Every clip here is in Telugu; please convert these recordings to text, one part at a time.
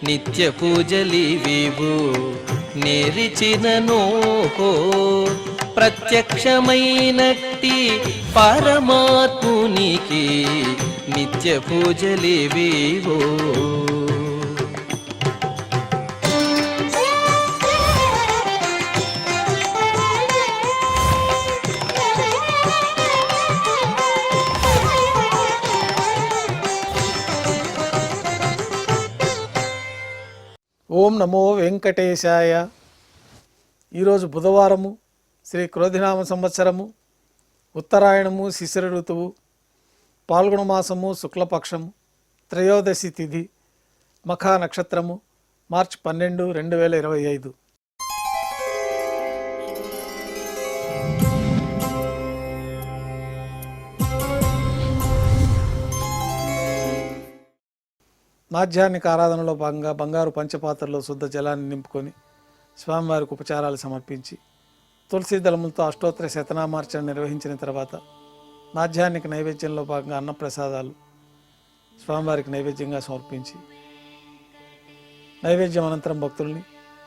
నిత్య పూజలివివు నేరిచిననోహో ప్రత్యక్షమైనట్టి పరమాత్మునికి నిత్య పూజలివివో. ఓం నమో వెంకటేశాయ. ఈరోజు బుధవారము, శ్రీ క్రోధినామ సంవత్సరము, ఉత్తరాయణము, శిశిర ఋతువు, పాల్గొన మాసము, శుక్లపక్షము, త్రయోదశి తిథి, మఖా నక్షత్రము, మార్చి 12, 2025. మాధ్యాహ్నిక ఆరాధనలో భాగంగా బంగారు పంచపాత్రలో శుద్ధ జలాన్ని నింపుకొని స్వామివారికి ఉపచారాలు సమర్పించి తులసి దళములతో అష్టోత్తర శతనామార్చన నిర్వహించిన తర్వాత మాధ్యాహ్నిక నైవేద్యంలో భాగంగా అన్నప్రసాదాలు స్వామివారికి నైవేద్యంగా సమర్పించి నైవేద్యం అనంతరం భక్తుల్ని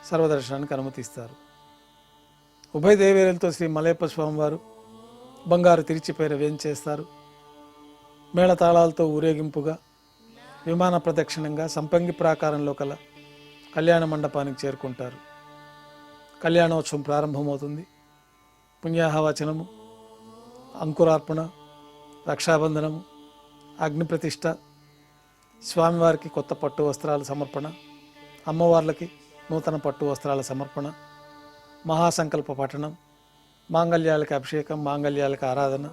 సర్వదర్శనానికి అనుమతిస్తారు. ఉభయ దేవేరులతో శ్రీ మలయప్ప స్వామివారు బంగారు తిరిచిపైన వేంచేస్తారు. మేళతాళాలతో ఊరేగింపుగా విమాన ప్రదక్షిణంగా సంపంగి ప్రాకారంలో కల కళ్యాణ మండపానికి చేరుకుంటారు. కళ్యాణోత్సవం ప్రారంభమవుతుంది. పుణ్యాహవచనము, అంకురార్పణ, రక్షాబంధనము, అగ్నిప్రతిష్ఠ, స్వామివారికి కొత్త పట్టు వస్త్రాల సమర్పణ, అమ్మవార్లకి నూతన పట్టు వస్త్రాల సమర్పణ, మహాసంకల్ప పఠనం, మాంగళ్యాలకి అభిషేకం, మాంగళ్యాలకి ఆరాధన,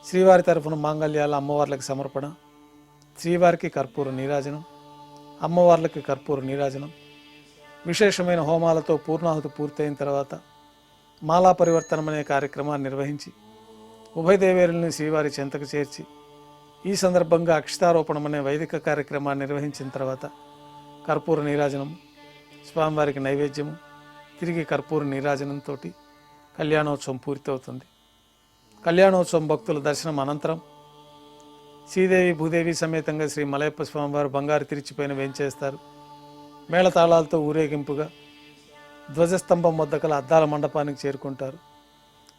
శ్రీవారి తరఫున మాంగళ్యాల అమ్మవార్లకి సమర్పణ, శ్రీవారికి కర్పూర నీరాజనం, అమ్మవార్లకి కర్పూర నీరాజనం, విశేషమైన హోమాలతో పూర్ణాహుతి పూర్తయిన తర్వాత మాలా పరివర్తనం అనే కార్యక్రమాన్ని నిర్వహించి ఉభయ దేవేరుల్ని శ్రీవారి చెంతకు చేర్చి ఈ సందర్భంగా అక్షతారోపణం అనే వైదిక కార్యక్రమాన్ని నిర్వహించిన తర్వాత కర్పూర నీరాజనము, స్వామివారికి నైవేద్యము, తిరిగి కర్పూర నీరాజనంతో కళ్యాణోత్సవం పూర్తవుతుంది. కళ్యాణోత్సవం భక్తుల దర్శనం అనంతరం శ్రీదేవి భూదేవి సమేతంగా శ్రీ మలయప్ప స్వామివారు బంగారు తిరిచిపైన వేంచేస్తారు. మేళతాళాలతో ఊరేగింపుగా ధ్వజస్తంభం వద్ద కల అద్దాల మండపానికి చేరుకుంటారు.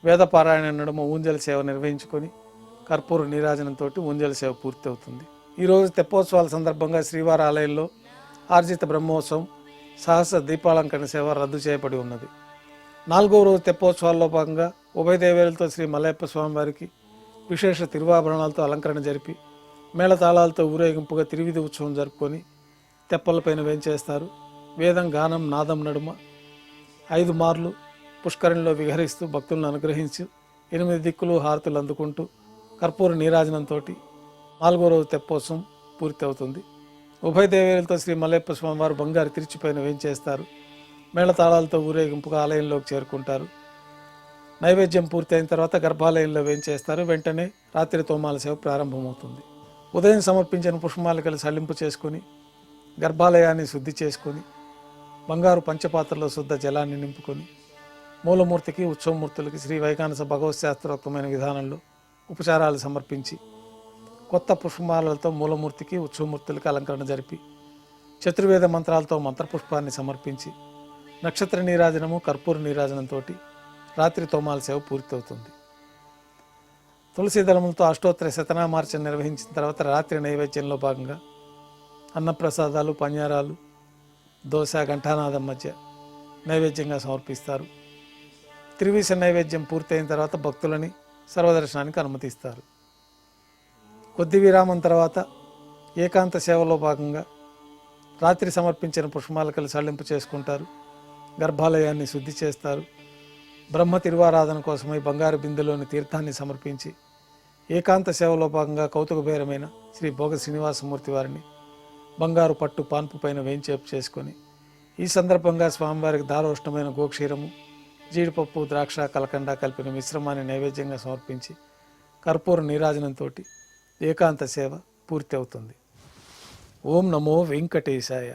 వేదపారాయణ నడుమ ఊంజల సేవ నిర్వహించుకొని కర్పూర నీరాజనంతో ఊంజల సేవ పూర్తి అవుతుంది. ఈరోజు తెప్పోత్సవాల సందర్భంగా శ్రీవారి ఆలయంలో ఆర్జిత బ్రహ్మోత్సవం, సహస్ర దీపాలంకరణ సేవ రద్దు చేయబడి ఉన్నది. 4వ రోజు తెప్పోత్సవాల్లో భాగంగా ఉభయ దేవేరులతో శ్రీ మలయప్ప స్వామివారికి విశేష తిరువాభరణాలతో అలంకరణ జరిపి మేళతాళాలతో ఊరేగింపుగా తిరువిధి ఉత్సవం జరుపుకొని తెప్పలపైన వేంచేస్తారు. వేదం, గానం, నాదం నడుమ 5 మార్లు పుష్కరిణిలో విహరిస్తూ భక్తులను అనుగ్రహించి 8 దిక్కులు హారతులు అందుకుంటూ కర్పూర నీరాజనంతో 4వ రోజు తెప్పోత్సవం పూర్తి అవుతుంది. ఉభయ దేవేరులతో శ్రీ మలయప్ప స్వామివారు బంగారు తిరిచిపైన వేంచేస్తారు. మేళతాళాలతో ఊరేగింపుగా ఆలయంలోకి చేరుకుంటారు. నైవేద్యం పూర్తయిన తర్వాత గర్భాలయంలో వేంచేస్తారు. వెంటనే రాత్రి తోమాల సేవ ప్రారంభమవుతుంది. ఉదయం సమర్పించిన పుష్పమాలికలు సల్లింపు చేసుకొని గర్భాలయాన్ని శుద్ధి చేసుకొని బంగారు పంచపాత్రలో శుద్ధ జలాన్ని నింపుకొని మూలమూర్తికి, ఉత్సవమూర్తులకి శ్రీ వైకానస భగవత్ శాస్త్రోక్తమైన విధానంలో ఉపచారాలు సమర్పించి కొత్త పుష్పమాలలతో మూలమూర్తికి, ఉత్సవమూర్తులకి అలంకరణ జరిపి చతుర్వేద మంత్రాలతో మంత్రపుష్పాన్ని సమర్పించి నక్షత్ర నీరాజనము, కర్పూర నీరాజనంతో రాత్రి తోమాల సేవ పూర్తవుతుంది. తులసి దళములతో అష్టోత్తర శతనామార్చన నిర్వహించిన తర్వాత రాత్రి నైవేద్యంలో భాగంగా అన్నప్రసాదాలు, పన్యారాలు, దోశ, ఘంటానాదం మధ్య నైవేద్యంగా సమర్పిస్తారు. త్రివిశ నైవేద్యం పూర్తయిన తర్వాత భక్తులని సర్వదర్శనానికి అనుమతిస్తారు. కొద్ది విరామం తర్వాత ఏకాంత సేవలో భాగంగా రాత్రి సమర్పించిన పుష్పమాలికలు సళ్లింపు చేసుకుంటారు. గర్భాలయాన్ని శుద్ధి చేస్తారు. బ్రహ్మ తిరువారాధన కోసమై బంగారు బిందెలోని తీర్థాన్ని సమర్పించి ఏకాంత సేవలో భాగంగా కౌతుకబేరమైన శ్రీ భోగ శ్రీనివాసమూర్తి వారిని బంగారు పట్టు పాన్పు పైన వేంచేపు చేసుకొని ఈ సందర్భంగా స్వామివారికి దారోష్ణమైన గోక్షీరము, జీడిపప్పు, ద్రాక్ష, కలకండ కలిపిన మిశ్రమాన్ని నైవేద్యంగా సమర్పించి కర్పూర నీరాజనంతో ఏకాంత సేవ పూర్తి అవుతుంది. ఓం నమో వెంకటేశాయ.